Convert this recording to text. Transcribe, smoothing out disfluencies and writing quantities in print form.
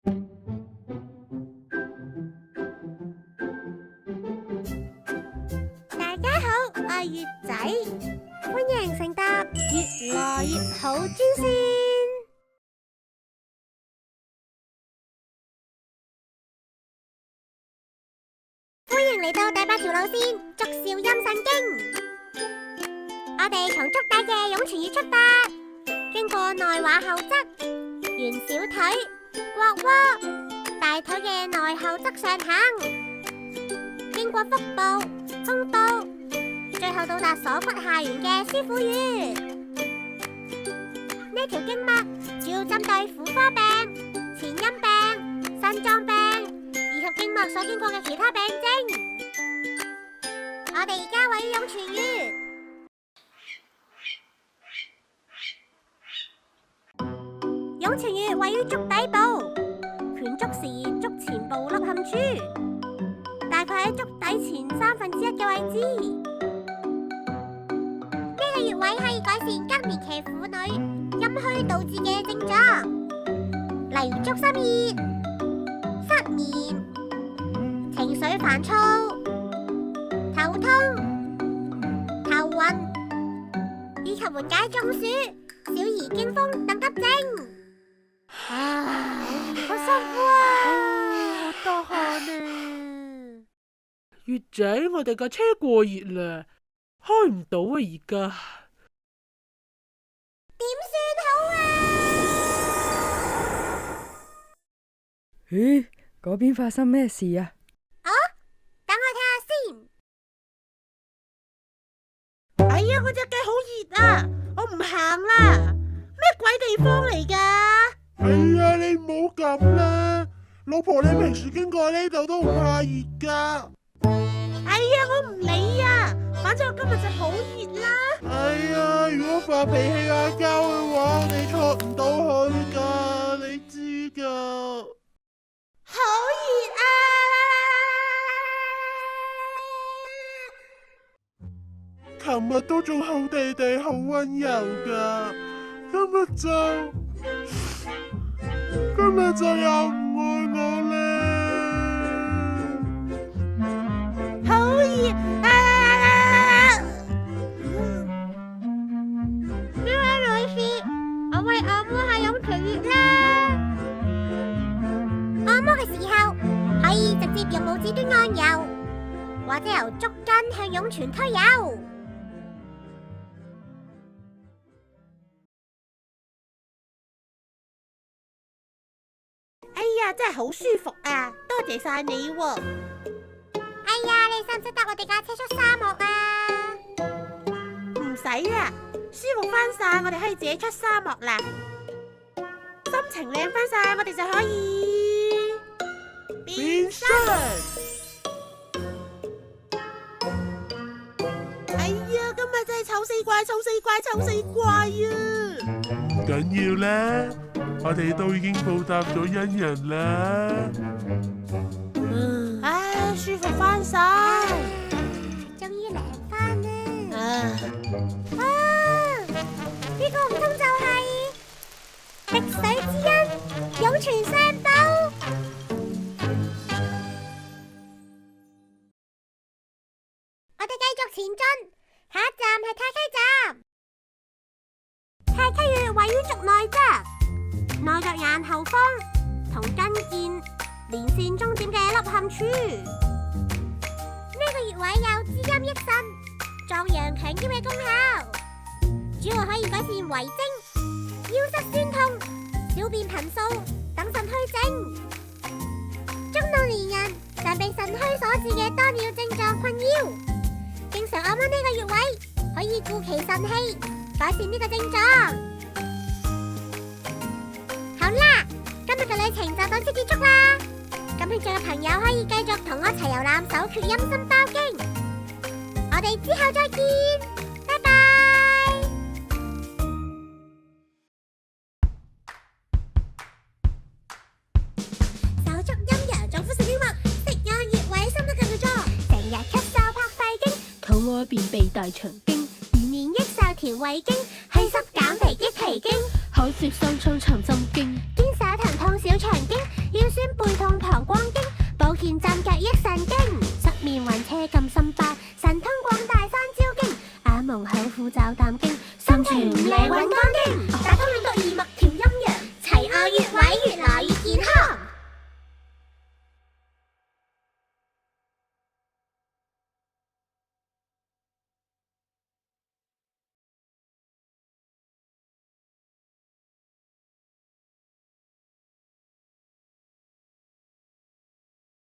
大家好，我係月仔，歡迎乘搭越來越好專線。歡迎嚟到第8條路線，竹兆陰神經。我哋從竹底嘅湧泉驛出發，經過內華後側、圓小腿、國窩、大腿嘅內後側上行，經過腹部、胸部，最後到達鎖骨下緣嘅師傅穴。呢條經脈主要針對婦科病、前陰病、腎臟病以及經脈所經過嘅其他病徵。我哋而家位於湧泉穴。湧泉穴位於足底部，拳足時足前部凹陷處，大概喺足底前1/3嘅位置。呢個穴位可以改善更年期婦女陰虛導致嘅症狀，例如足心熱、失眠、情緒煩躁、頭痛、頭暈，以及緩解中暑、小兒驚風等急症。好辛苦啊！好多汗啊！月仔，我哋架車過熱啦，開唔到啊！而家點算好啊？咦，嗰邊發生咩事啊？等我睇下先。哎呀，我隻腳好熱啊，我唔行啦！咩鬼地方嚟㗎？哎呀，你唔好咁啦，老婆，你平時經過呢度都唔怕熱噶。哎呀，我唔理啊，反正我今日就好熱啦。哎呀，如果發脾氣嗌交嘅話，你出唔到去噶，你知噶。好熱啊！琴日都仲好地地好溫柔噶，今日就又唔愛我啦。好熱啊！呢位女士，我為按摩下湧泉穴啦。按摩嘅時候可以直接用拇指端按揉，或者由足跟向湧泉推揉。哎呀，真係好舒服啊！多謝晒你喎。哎呀，你使唔使搭我哋架車出沙漠啊？唔使啦，舒服翻晒，我哋可以自己出沙漠啦。心情靚翻晒，我哋就可以變身。哎呀，今日真係醜死怪，醜死怪，醜死怪啊！唔緊要啦，我哋都已經報答咗恩人啦。唉，舒服翻晒，終於涼翻啦！啊，呢個唔通就係滴水之恩，湧泉相報。我哋繼續前進，下一站係太溪站。太溪穴位於足內側，內腳眼後方同跟腱連線中點嘅凹陷處。呢個穴位有滋陰益腎、壯陽強腰嘅功效，主要可以改善遺精、腰膝痠痛、小便頻數等腎虛症。中老年人常被腎虛所致嘅多尿症狀困擾，經常按摩呢個穴位可以固其腎氣，改善呢個症狀。好啦，今日嘅旅程就到此結束啦。感興趣嘅朋友可以繼續同我一齊遊覽手厥陰心包經。我哋之後再見，拜拜。手足陰陽臟腑神經脈，食按穴位心得更做，成日咳嗽拍肺經，肚餓便秘大腸經，延年益壽調胃經，祛濕減肥益脾經，海雪生瘡藏心